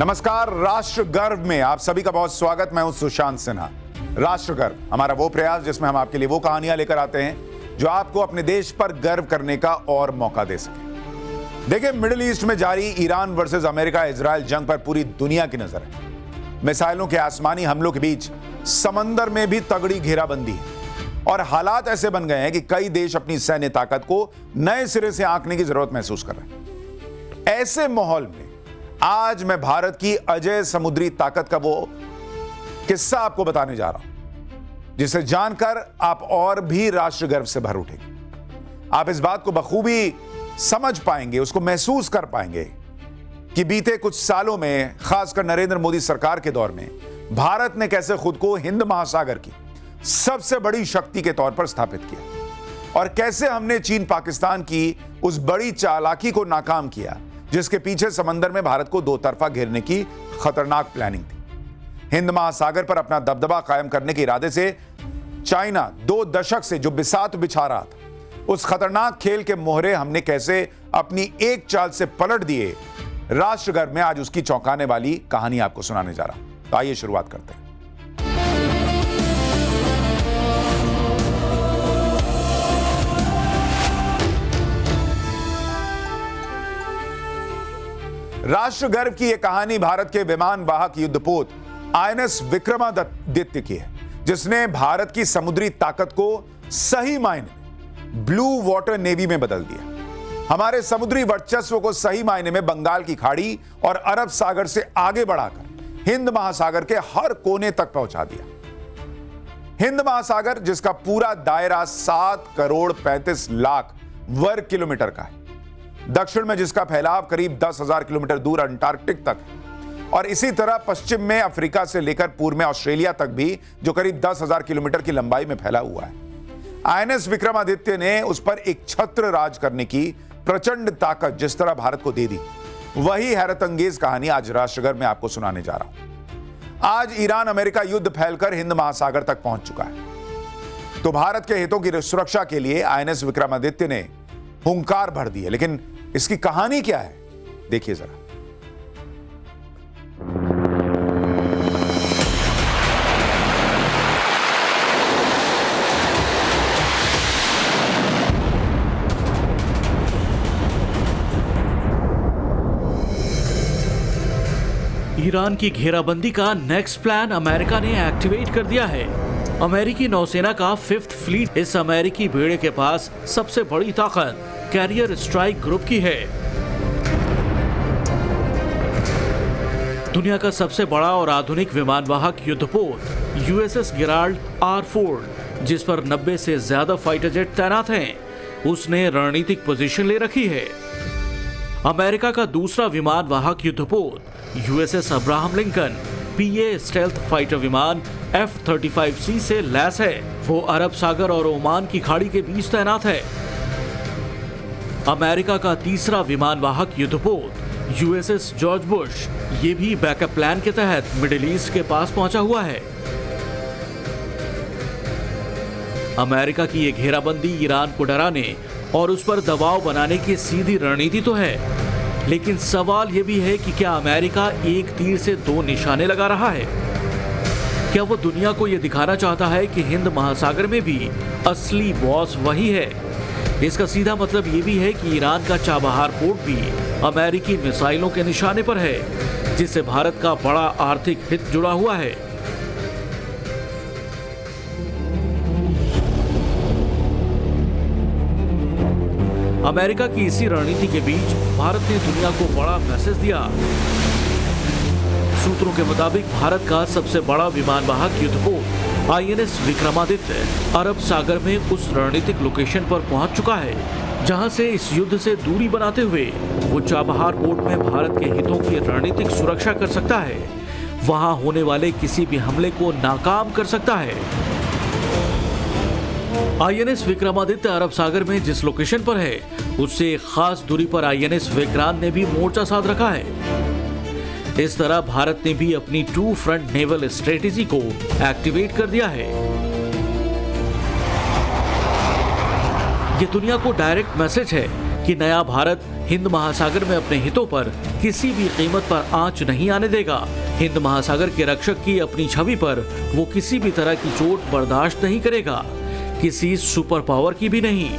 नमस्कार। राष्ट्र गर्व में आप सभी का बहुत स्वागत। मैं हूं सुशांत सिन्हा। राष्ट्र गर्व हमारा वो प्रयास जिसमें हम आपके लिए वो कहानियां लेकर आते हैं जो आपको अपने देश पर गर्व करने का और मौका दे सके। देखिए, मिडिल ईस्ट में जारी ईरान वर्सेस अमेरिका इजराइल जंग पर पूरी दुनिया की नजर है। मिसाइलों के आसमानी हमलों के बीच समंदर में भी तगड़ी घेराबंदी है और हालात ऐसे बन गए हैं कि कई देश अपनी सैन्य ताकत को नए सिरे से आंकने की जरूरत महसूस कर रहे हैं। ऐसे माहौल में आज मैं भारत की अजेय समुद्री ताकत का वो किस्सा आपको बताने जा रहा हूं जिसे जानकर आप और भी राष्ट्र गर्व से भर उठेंगे। आप इस बात को बखूबी समझ पाएंगे, उसको महसूस कर पाएंगे कि बीते कुछ सालों में, खासकर नरेंद्र मोदी सरकार के दौर में, भारत ने कैसे खुद को हिंद महासागर की सबसे बड़ी शक्ति के तौर पर स्थापित किया और कैसे हमने चीन पाकिस्तान की उस बड़ी चालाकी को नाकाम किया जिसके पीछे समंदर में भारत को दो तरफा घेरने की खतरनाक प्लानिंग थी। हिंद महासागर पर अपना दबदबा कायम करने के इरादे से चाइना 2 दशक से जो बिसात बिछा रहा था, उस खतरनाक खेल के मोहरे हमने कैसे अपनी एक चाल से पलट दिए। राष्ट्रगर्व में आज उसकी चौंकाने वाली कहानी आपको सुनाने जा रहा हूं। तो आइए शुरुआत करते हैं। राष्ट्र गर्व की यह कहानी भारत के विमान वाहक युद्धपोत आईएनएस विक्रमादित्य की है, जिसने भारत की समुद्री ताकत को सही मायने में ब्लू वाटर नेवी में बदल दिया। हमारे समुद्री वर्चस्व को सही मायने में बंगाल की खाड़ी और अरब सागर से आगे बढ़ाकर हिंद महासागर के हर कोने तक पहुंचा दिया। हिंद महासागर, जिसका पूरा दायरा 7 करोड़ 35 लाख वर्ग किलोमीटर का है, दक्षिण में जिसका फैलाव करीब 10,000 किलोमीटर दूर अंटार्कटिक तक है और इसी तरह पश्चिम में अफ्रीका से लेकर पूर्व में ऑस्ट्रेलिया तक भी, जो करीब 10,000 किलोमीटर की लंबाई में फैला हुआ है। आईएनएस विक्रमादित्य ने उस पर एक छत्र राज करने की प्रचंड ताकत जिस तरह भारत को दे दी, वही हैरत अंगेज कहानी आज राष्ट्रगर्व में आपको सुनाने जा रहा हूं। आज ईरान अमेरिका युद्ध फैलकर हिंद महासागर तक पहुंच चुका है, तो भारत के हितों की सुरक्षा के लिए आईएनएस विक्रमादित्य ने हुंकार भर दी है। लेकिन इसकी कहानी क्या है, देखिए जरा। ईरान की घेराबंदी का नेक्स्ट प्लान अमेरिका ने एक्टिवेट कर दिया है। अमेरिकी नौसेना का 5th फ्लीट इस अमेरिकी बेड़े के पास सबसे बड़ी ताकत कैरियर स्ट्राइक ग्रुप की है। दुनिया का सबसे बड़ा और आधुनिक विमानवाहक युद्धपोत यूएसएस गेराल्ड R4, जिस पर 90 से ज्यादा फाइटर जेट तैनात हैं, उसने रणनीतिक पोजीशन ले रखी है। अमेरिका का दूसरा विमानवाहक युद्धपोत USS Abraham Lincoln PA stealth fighter विमान F-35C से लैस है। वो अरब सागर और ओमान की खाड़ी के बीच तैनात है। अमेरिका का तीसरा विमानवाहक युद्धपोत यूएसएस जॉर्ज बुश, ये भी बैकअप प्लान के तहत मिडिल ईस्ट के पास पहुंचा हुआ है। अमेरिका की ये घेराबंदी ईरान को डराने और उस पर दबाव बनाने की सीधी रणनीति तो है, लेकिन सवाल यह भी है कि क्या अमेरिका एक तीर से 2 निशाने लगा रहा है? क्या वो दुनिया को यह दिखाना चाहता है कि हिंद महासागर में भी असली बॉस वही है? इसका सीधा मतलब ये भी है कि ईरान का चाबहार पोर्ट भी अमेरिकी मिसाइलों के निशाने पर है, जिससे भारत का बड़ा आर्थिक हित जुड़ा हुआ है। अमेरिका की इसी रणनीति के बीच भारत ने दुनिया को बड़ा मैसेज दिया। सूत्रों के मुताबिक भारत का सबसे बड़ा विमानवाहक युद्धपोत आईएनएस विक्रमादित्य अरब सागर में उस रणनीतिक लोकेशन पर पहुंच चुका है जहां से इस युद्ध से दूरी बनाते हुए वो चाबहार पोर्ट में भारत के हितों की रणनीतिक सुरक्षा कर सकता है, वहां होने वाले किसी भी हमले को नाकाम कर सकता है। आईएनएस विक्रमादित्य अरब सागर में जिस लोकेशन पर है, उससे एक खास दूरी पर आईएनएस विक्रांत ने भी मोर्चा साध रखा है। इस तरह भारत ने भी अपनी 2 फ्रंट नेवल स्ट्रेटेजी को एक्टिवेट कर दिया है। ये दुनिया को डायरेक्ट मैसेज है कि नया भारत हिंद महासागर में अपने हितों पर किसी भी कीमत पर आंच नहीं आने देगा। हिंद महासागर के रक्षक की अपनी छवि पर वो किसी भी तरह की चोट बर्दाश्त नहीं करेगा, किसी सुपर पावर की भी नहीं।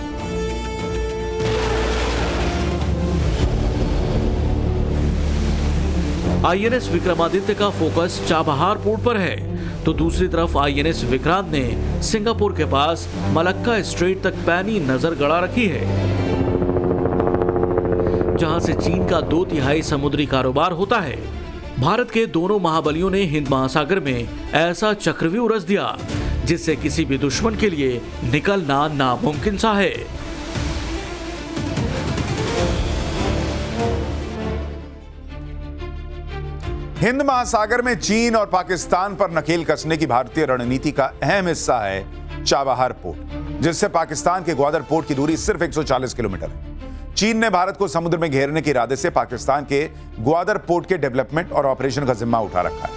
आईएनएस विक्रमादित्य का फोकस चाबहार पोर्ट पर है, तो दूसरी तरफ आईएनएस विक्रांत ने सिंगापुर के पास मलक्का स्ट्रेट तक पैनी नजर गड़ा रखी है, जहां से चीन का 2/3 समुद्री कारोबार होता है। भारत के दोनों महाबलियों ने हिंद महासागर में ऐसा चक्रव्यूह रच दिया जिससे किसी भी दुश्मन के लिए निकलना नामुमकिन सा है। हिंद महासागर में चीन और पाकिस्तान पर नकेल कसने की भारतीय रणनीति का अहम हिस्सा है चाबहार पोर्ट, जिससे पाकिस्तान के ग्वादर पोर्ट की दूरी सिर्फ 140 किलोमीटर है। चीन ने भारत को समुद्र में घेरने के इरादे से पाकिस्तान के ग्वादर पोर्ट के डेवलपमेंट और ऑपरेशन का जिम्मा उठा रखा है,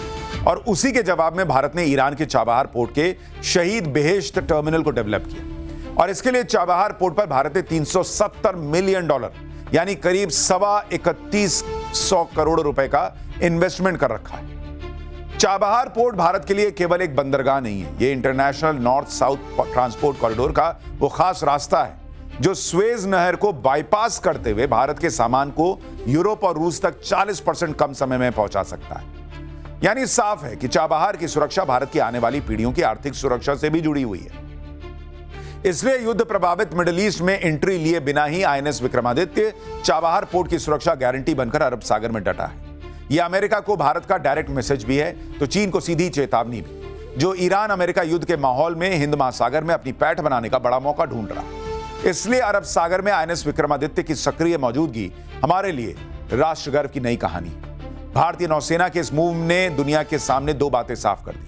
और उसी के जवाब में भारत ने ईरान के चाबहार पोर्ट के शहीद बेहेश्त टर्मिनल को डेवलप किया, और इसके लिए चाबहार पोर्ट पर भारत ने $370 मिलियन यानी करीब 31,250 करोड़ रुपए का इन्वेस्टमेंट कर रखा है। चाबहार पोर्ट भारत के लिए केवल एक बंदरगाह नहीं है, यह international north south transport corridor का वो खास रास्ता है जो स्वेज नहर को बाईपास करते हुए भारत के सामान को यूरोप और रूस तक 40% कम समय में पहुंचा सकता है। यानी साफ है कि चाबहार की सुरक्षा भारत की आने वाली पीढ़ियों की आर्थिक सुरक्षा से भी जुड़ी हुई है। इसलिए युद्ध प्रभावित मिडिल ईस्ट में एंट्री लिए बिना ही आईएनएस विक्रमादित्य चाबहार पोर्ट की सुरक्षा गारंटी बनकर अरब सागर में डटा है। यह अमेरिका को भारत का डायरेक्ट मैसेज भी है, तो चीन को सीधी चेतावनी भी, जो ईरान अमेरिका युद्ध के माहौल में हिंद महासागर में अपनी पैठ बनाने का बड़ा मौका ढूंढ रहा है। इसलिए अरब सागर में आईएनएस विक्रमादित्य की सक्रिय मौजूदगी हमारे लिए राष्ट्र गर्व की नई कहानी है। भारतीय नौसेना के इस मूव ने दुनिया के सामने दो बातें साफ कर दी।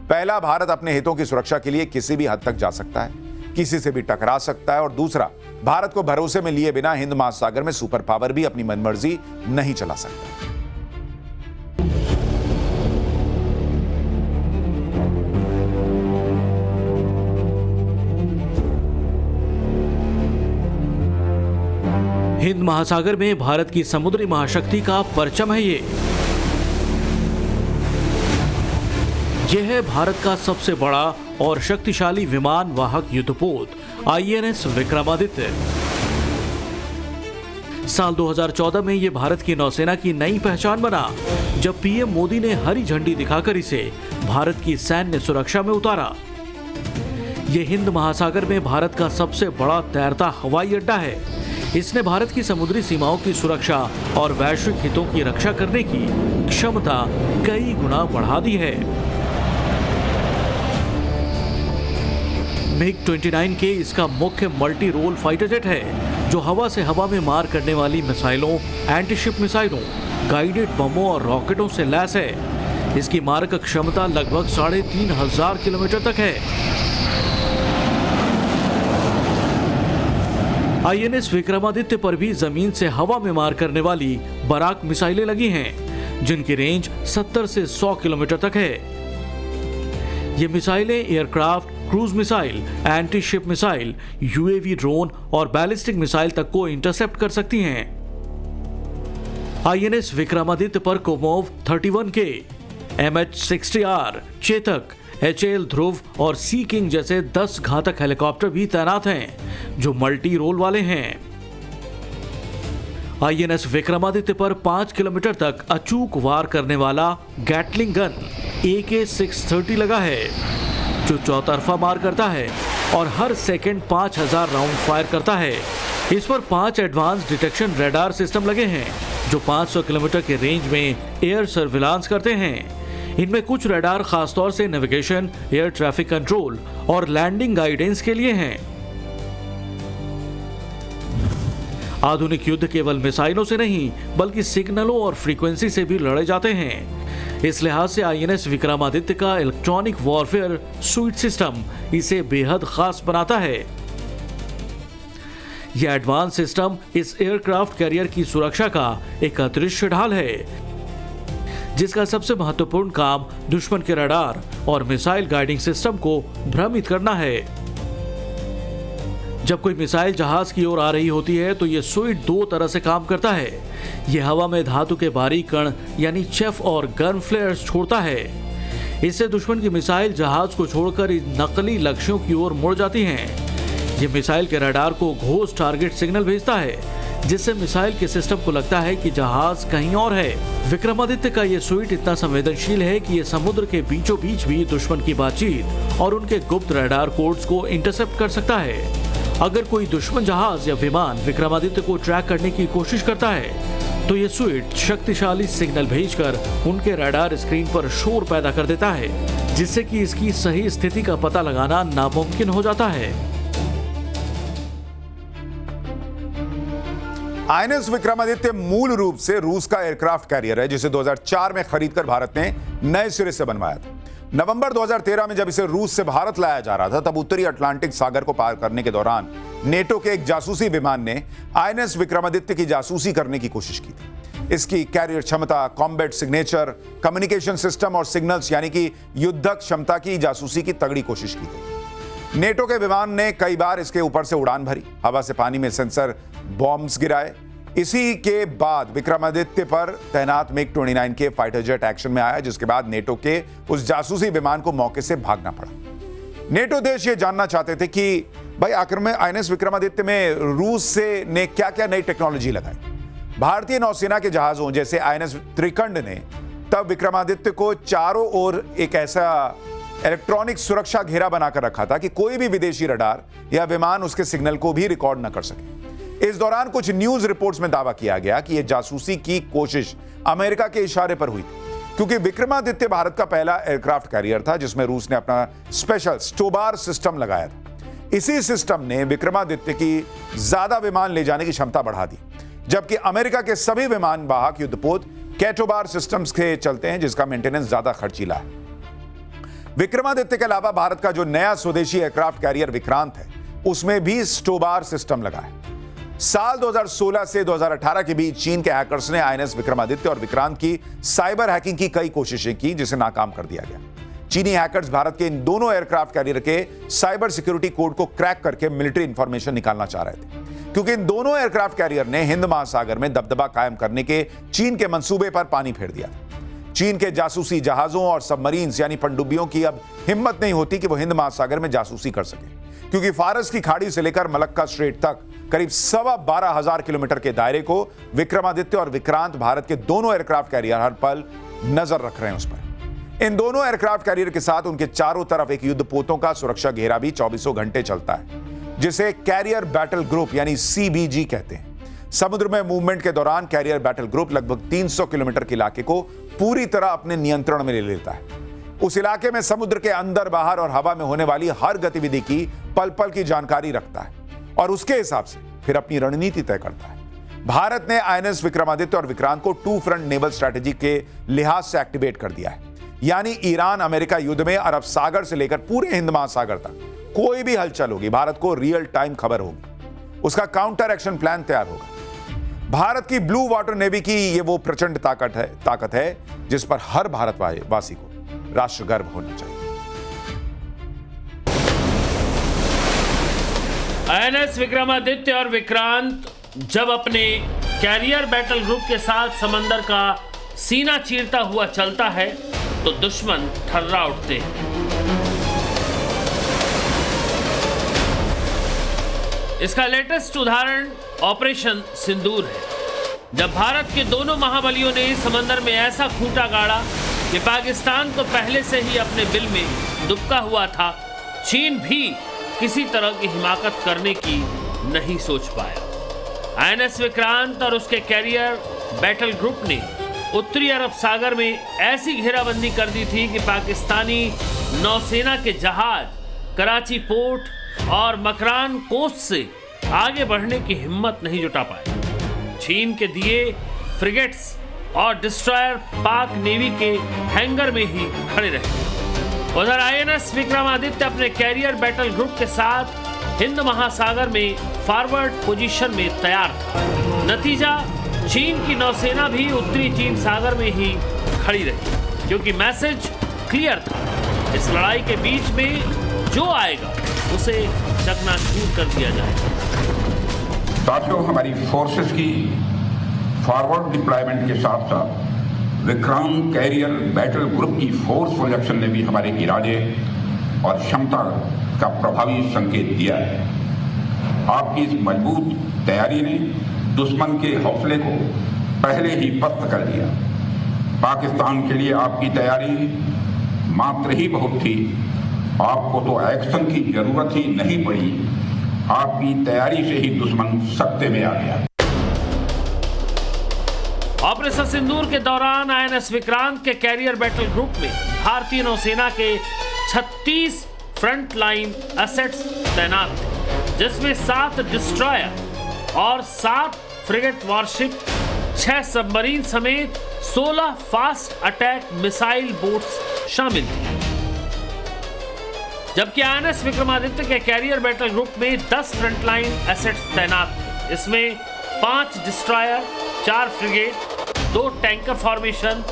पहला, भारत अपने हितों की सुरक्षा के लिए किसी भी हद तक जा सकता है, किसी से भी टकरा सकता है, और दूसरा, भारत को भरोसे में लिए बिना हिंद महासागर में सुपर पावर भी अपनी मनमर्जी नहीं चला सकता। हिंद महासागर में भारत की समुद्री महाशक्ति का परचम है यह है भारत का सबसे बड़ा और शक्तिशाली विमान वाहक युद्धपोत आईएनएस विक्रमादित्य। साल 2014 में यह भारत की नौसेना की नई पहचान बना, जब पीएम मोदी ने हरी झंडी दिखाकर इसे भारत की सैन्य सुरक्षा में उतारा। यह हिंद महासागर में भारत का सबसे बड़ा तैरता हवाई अड्डा है। इसने भारत की समुद्री सीमाओं की सुरक्षा और वैश्विक हितों की रक्षा करने की क्षमता कई गुना बढ़ा दी है। MiG-29 के इसका मुख्य मल्टी रोल फाइटर जेट है, जो हवा से हवा में मार करने वाली मिसाइलों, एंटीशिप मिसाइलों, गाइडेड बमों और रॉकेटों से लैस है। इसकी मारक क्षमता लगभग 3,500 किलोमीटर तक है। आईएनएस विक्रमादित्य पर भी जमीन से हवा में मार करने वाली बराक मिसाइलें लगी हैं, जिनकी रेंज 70 से 100 किलोमीटर तक है। ये मिसाइलें aircraft, cruise missile, anti ship missile, UAV drone और बैलिस्टिक मिसाइल तक को इंटरसेप्ट कर सकती हैं। आईएनएस विक्रमादित्य पर Kamov 31K, MH-60R, Chetak, HAL ध्रुव और सी किंग जैसे 10 घातक हेलीकॉप्टर भी तैनात हैं, जो मल्टी रोल वाले हैं। आईएनएस विक्रमादित्य पर 5 किलोमीटर तक अचूक वार करने वाला गैटलिंग गन AK-630 लगा है, जो चौतरफा मार करता है और हर सेकंड 5,000 राउंड फायर करता है। इस पर 5 एडवांस डिटेक्शन रेडार सिस्टम लगे हैं, जो 500 किलोमीटर के रेंज में एयर सर्विलांस करते हैं। इनमें कुछ रडार खासतौर से नेविगेशन, एयर ट्रैफिक कंट्रोल और लैंडिंग गाइडेंस के लिए हैं। आधुनिक युद्ध केवल मिसाइलों से नहीं, बल्कि सिग्नलों और फ्रीक्वेंसी से भी लड़े जाते हैं। इस लिहाज से आईएनएस विक्रमादित्य का इलेक्ट्रॉनिक वॉरफेयर स्वीट सिस्टम इसे बेहद खास बनाता है। यह एडवांस सिस्टम इस एयरक्राफ्ट कैरियर की सुरक्षा का एक अदृश्य ढाल है, जिसका सबसे महत्वपूर्ण काम दुश्मन के रडार और मिसाइल गाइडिंग सिस्टम को भ्रमित करना है। जब कोई मिसाइल जहाज की ओर आ रही होती है तो ये सुइट दो तरह से काम करता है। ये हवा में धातु के बारीक कण यानी चेफ और गन फ्लेयर्स छोड़ता है। इससे दुश्मन की मिसाइल जहाज को छोड़कर इन नकली लक्ष्यों की ओर मुड़ जाती हैं। ये मिसाइल के रडार को घोस्ट टारगेट सिग्नल भेजता है, जिससे मिसाइल के सिस्टम को लगता है कि जहाज कहीं और है। विक्रमादित्य का ये सुइट इतना संवेदनशील है कि ये समुद्र के बीचों बीच भी दुश्मन की बातचीत और उनके गुप्त रडार कोड्स को इंटरसेप्ट कर सकता है। अगर कोई दुश्मन जहाज या विमान विक्रमादित्य को ट्रैक करने की कोशिश करता है तो ये सुइट शक्तिशाली सिग्नल भेजकर उनके रडार स्क्रीन पर शोर पैदा कर देता है, जिससे कि इसकी सही स्थिति का पता लगाना नामुमकिन हो जाता है। आईएनएस विक्रमादित्य मूल रूप से रूस का एयरक्राफ्ट कैरियर है, जिसे 2004 में खरीदकर भारत ने नए सिरे से बनवाया था। नवंबर 2013 में जब इसे रूस से भारत लाया जा रहा था, तब उत्तरी अटलांटिक सागर को पार करने के दौरान नेटो के एक जासूसी विमान ने आईएनएस विक्रमादित्य की जासूसी करने की कोशिश की थी। इसकी कैरियर क्षमता, कॉम्बैट सिग्नेचर, कम्युनिकेशन सिस्टम और सिग्नल्स यानी कि युद्धक क्षमता की जासूसी की तगड़ी कोशिश की गई। नेटो के विमान ने कई बार इसके ऊपर से उड़ान भरी, हवा से पानी में सेंसर बॉम्ब्स गिराए। इसी के बाद विक्रमादित्य पर तैनात मिग 29 के फाइटर जेट एक्शन में आया, जिसके बाद नेटो के उस जासूसी विमान को मौके से भागना पड़ा। नेटो देश ये जानना चाहते थे कि भाई आखिर में आईएनएस विक्रमादित्य में रूस से ने क्या क्या नई टेक्नोलॉजी लगाई। भारतीय नौसेना के जहाजों जैसे आईएनएस त्रिकंड ने तब विक्रमादित्य को चारों ओर एक ऐसा इलेक्ट्रॉनिक सुरक्षा घेरा बनाकर रखा था कि कोई भी विदेशी रडार या विमान उसके सिग्नल को भी रिकॉर्ड न कर सके। इस दौरान कुछ न्यूज रिपोर्ट्स में दावा किया गया कि यह जासूसी की कोशिश अमेरिका के इशारे पर हुई थी, क्योंकि विक्रमादित्य भारत का पहला एयरक्राफ्ट कैरियर था जिसमें रूस ने अपना स्पेशल स्टोबार सिस्टम लगाया था। इसी सिस्टम ने विक्रमादित्य की ज्यादा विमान ले जाने की क्षमता बढ़ा दी, जबकि अमेरिका के सभी विमान वाहक युद्धपोत कैटोबार सिस्टम्स के चलते हैं, जिसका मेंटेनेंस ज्यादा खर्चीला है। विक्रमादित्य के अलावा भारत का जो नया स्वदेशी एयरक्राफ्ट कैरियर विक्रांत है, उसमें भी स्टोबार सिस्टम लगा है। साल 2016 से 2018 के बीच चीन के हैकर्स ने आईएनएस विक्रमादित्य और विक्रांत की साइबर हैकिंग की कई कोशिशें की, जिसे नाकाम कर दिया गया। चीनी हैकर्स भारत के इन दोनों एयरक्राफ्ट कैरियर के साइबर सिक्योरिटी कोड को क्रैक करके मिलिट्री इंफॉर्मेशन निकालना चाह रहे थे, क्योंकि इन दोनों एयरक्राफ्ट कैरियर ने हिंद महासागर में दबदबा कायम करने के चीन के मंसूबे पर पानी फेर दिया। चीन के जासूसी जहाजों और सबमरीन्स यानी पनडुब्बियों की अब हिम्मत नहीं होती कि वो हिंद महासागर में जासूसी कर सके, क्योंकि फारस की खाड़ी से लेकर मलक्का स्ट्रेट तक करीब 12,500 किलोमीटर के दायरे को विक्रमादित्य और विक्रांत भारत के दोनों एयरक्राफ्ट कैरियर हर पल नजर रख रहे हैं उस पर। इन दोनों एयरक्राफ्ट कैरियर के साथ उनके चारों तरफ एक युद्धपोतों का सुरक्षा घेरा भी 24 घंटे चलता है, जिसे कैरियर बैटल ग्रुप यानी सीबीजी कहते हैं। समुद्र में मूवमेंट के दौरान कैरियर बैटल ग्रुप लगभग 300 किलोमीटर के इलाके को पूरी तरह अपने नियंत्रण में ले लेता है। उस इलाके में समुद्र के अंदर, बाहर और हवा में होने वाली हर गतिविधि की पल पल की जानकारी रखता है और उसके हिसाब से फिर अपनी रणनीति तय करता है। भारत ने आईएनएस विक्रमादित्य और विक्रांत को टू फ्रंट नेवल स्ट्रैटेजी के लिहाज से एक्टिवेट कर दिया है, यानी ईरान अमेरिका युद्ध में अरब सागर से लेकर पूरे हिंद महासागर तक कोई भी हलचल होगी, भारत को रियल टाइम खबर होगी, उसका काउंटर एक्शन प्लान तैयार होगा। भारत की ब्लू वाटर नेवी की ये वो प्रचंड ताकत है जिस पर हर भारतवासी को राष्ट्र गर्व होना चाहिए। आईएनएस विक्रमादित्य और विक्रांत जब अपने कैरियर बैटल ग्रुप के साथ समंदर का सीना चीरता हुआ चलता है तो दुश्मन थर्रा उठते हैं। इसका लेटेस्ट उदाहरण ऑपरेशन सिंदूर है, जब भारत के दोनों महाबलियों ने समंदर में ऐसा खूंटा गाड़ा कि पाकिस्तान तो पहले से ही अपने बिल में दुबका हुआ था, चीन भी किसी तरह की हिमाकत करने की नहीं सोच पाया। आईएनएस विक्रांत और उसके कैरियर बैटल ग्रुप ने उत्तरी अरब सागर में ऐसी घेराबंदी कर दी थी कि पाकिस्तानी नौसेना के जहाज कराची पोर्ट और मकरान कोस्ट से आगे बढ़ने की हिम्मत नहीं जुटा पाए। चीन के दिए फ्रिगेट्स और डिस्ट्रॉयर पाक नेवी के हैंगर में ही खड़े रहे। उधर आईएनएस विक्रमादित्य अपने कैरियर बैटल ग्रुप के साथ हिंद महासागर में फॉरवर्ड पोजीशन में तैयार था। नतीजा, चीन की नौसेना भी उत्तरी चीन सागर में ही खड़ी रही, क्योंकि मैसेज क्लियर था, इस लड़ाई के बीच में जो आएगा उसे चकनाचूर कर दिया जाएगा। साथियों, हमारी फोर्सेस की फॉरवर्ड डिप्लॉयमेंट के साथ साथ विक्रांत कैरियर बैटल ग्रुप की फोर्सफुल एक्शन ने भी हमारे इरादे और क्षमता का प्रभावी संकेत दिया है। आपकी इस मजबूत तैयारी ने दुश्मन के हौसले को पहले ही पस्त कर दिया। पाकिस्तान के लिए आपकी तैयारी मात्र ही बहुत थी, आपको तो एक्शन की जरूरत ही नहीं पड़ी। आपकी तैयारी से ही दुश्मन सत्ते में आ गया। ऑपरेशन सिंदूर के दौरान आईएनएस विक्रांत के कैरियर बैटल ग्रुप में भारतीय नौसेना के 36 फ्रंट लाइन एसेट्स तैनात थे, जिसमें 7 डिस्ट्रॉयर और 7 फ्रिगेट वॉरशिप, 6 सबमरीन समेत 16 फास्ट अटैक मिसाइल बोट्स शामिल थी। जबकि आईएनएस विक्रमादित्य के कैरियर बैटल ग्रुप में 10 फ्रंटलाइन एसेट्स तैनात थे। इसमें 5 डिस्ट्रॉयर, 4 फ्रिगेट, 2 टैंकर फॉर्मेशन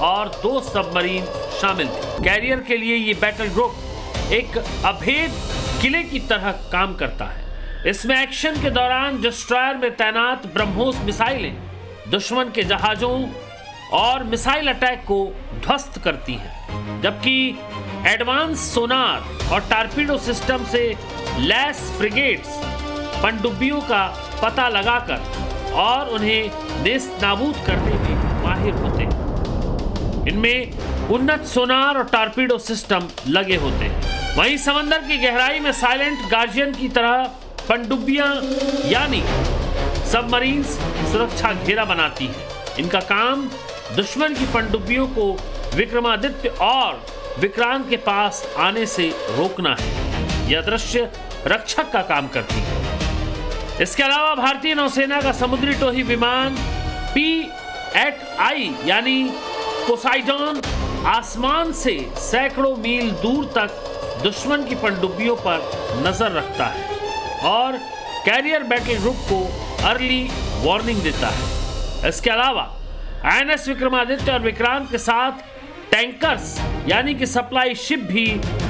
और 2 सबमरीन शामिल थे। कैरियर के लिए ये बैटल ग्रुप एक अभेद किले की तरह काम करता है। इसमें एक्शन के दौरान डिस्ट्रॉयर में तैनात ब्रह्मोस मिसाइलें दुश्मन के जहाजों और मिसाइल अटैक को ध्वस्त करती हैं, जबकि एडवांस सोनार और टारपीडो सिस्टम से लैस फ्रिगेट्स पनडुब्बियों का पता लगाकर और उन्हें नेस्त नाबूद करने में माहिर होते हैं। इनमें उन्नत सोनार और टारपीडो सिस्टम लगे होते हैं। वहीं समंदर की गहराई में साइलेंट गार्जियन की तरह पनडुब्बियां यानी सबमरीन्स सुरक्षा घेरा बनाती हैं। इनका काम दुश्मन की पनडुब्बियों को विक्रमादित्य और विक्रांत के पास आने से रोकना है। यह दृश्य रक्षक का काम करती है। इसके अलावा भारतीय नौसेना का समुद्री टोही विमान P-8I यानी पोसाइडॉन आसमान से सैकड़ों मील दूर तक दुश्मन की पनडुब्बियों पर नजर रखता है और कैरियर बैटल ग्रुप को अर्ली वार्निंग देता है। इसके अलावा आईएनएस विक्रमादित्य और विक्रांत के साथ टैंकर्स यानी कि सप्लाई शिप भी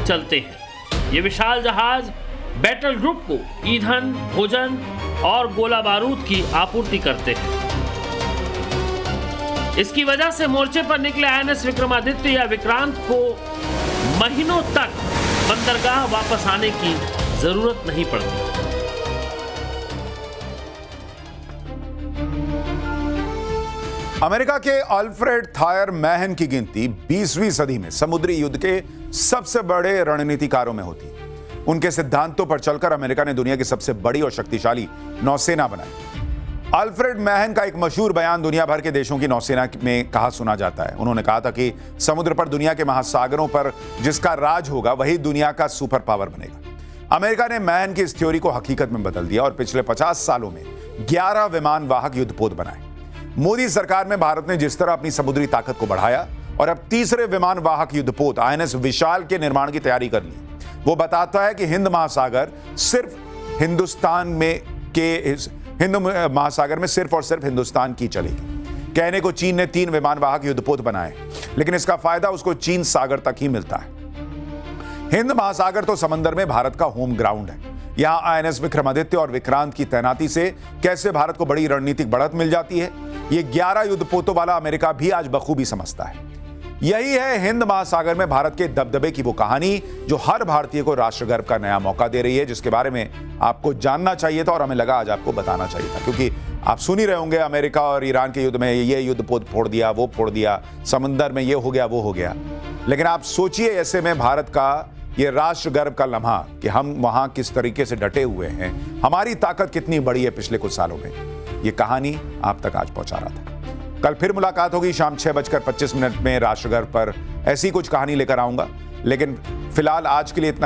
चलते हैं। ये विशाल जहाज बैटल ग्रुप को ईंधन, भोजन और गोला बारूद की आपूर्ति करते हैं। इसकी वजह से मोर्चे पर निकले आईएनएस विक्रमादित्य या विक्रांत को महीनों तक बंदरगाह वापस आने की जरूरत नहीं पड़ती। अमेरिका के अल्फ्रेड थायर मैहन की गिनती 20वीं सदी में समुद्री युद्ध के सबसे बड़े रणनीतिकारों में होती है। उनके सिद्धांतों पर चलकर अमेरिका ने दुनिया की सबसे बड़ी और शक्तिशाली नौसेना बनाई। अल्फ्रेड मैहन का एक मशहूर बयान दुनिया भर के देशों की नौसेना में कहा सुना जाता है। उन्होंने कहा था कि समुद्र पर, दुनिया के महासागरों पर जिसका राज होगा वही दुनिया का सुपर पावर बनेगा। अमेरिका ने मैहन की इस थ्योरी को हकीकत में बदल दिया और पिछले 50 सालों में 11 विमान वाहक युद्धपोत बनाए। मोदी सरकार में भारत ने जिस तरह अपनी समुद्री ताकत को बढ़ाया और अब तीसरे विमान वाहक युद्धपोत आईएनएस विशाल के निर्माण की तैयारी कर ली, वो बताता है कि हिंद महासागर में सिर्फ और सिर्फ हिंदुस्तान की चलेगी। कहने को चीन ने 3 विमान वाहक युद्धपोत बनाए, लेकिन इसका फायदा उसको चीन सागर तक ही मिलता है। हिंद महासागर तो समंदर में भारत का होम ग्राउंड है। यहां आईएनएस विक्रमादित्य और विक्रांत की तैनाती से कैसे भारत को बड़ी रणनीतिक बढ़त मिल जाती है, ये 11 युद्धपोतों वाला अमेरिका भी आज बखूबी समझता है। यही है हिंद महासागर में भारत के दबदबे की वो कहानी जो हर भारतीय को राष्ट्रगर्व का नया मौका दे रही है, जिसके बारे में आपको जानना चाहिए था और हमें लगा आज आपको बताना चाहिए था। क्योंकि आप सुन ही रहे होंगे अमेरिका और ईरान के युद्ध में ये युद्धपोत फोड़ दिया, वो फोड़ दिया, समंदर में ये हो गया, वो हो गया। लेकिन आप सोचिए ऐसे में भारत का ये राष्ट्रगर्व का लम्हा कि हम वहां किस तरीके से डटे हुए हैं, हमारी ताकत कितनी बड़ी है पिछले कुछ सालों में, ये कहानी आप तक आज पहुंचा रहा था। कल फिर मुलाकात होगी शाम 6:25 में राष्ट्रगर्व पर। ऐसी कुछ कहानी लेकर आऊंगा, लेकिन फिलहाल आज के लिए इतना ही।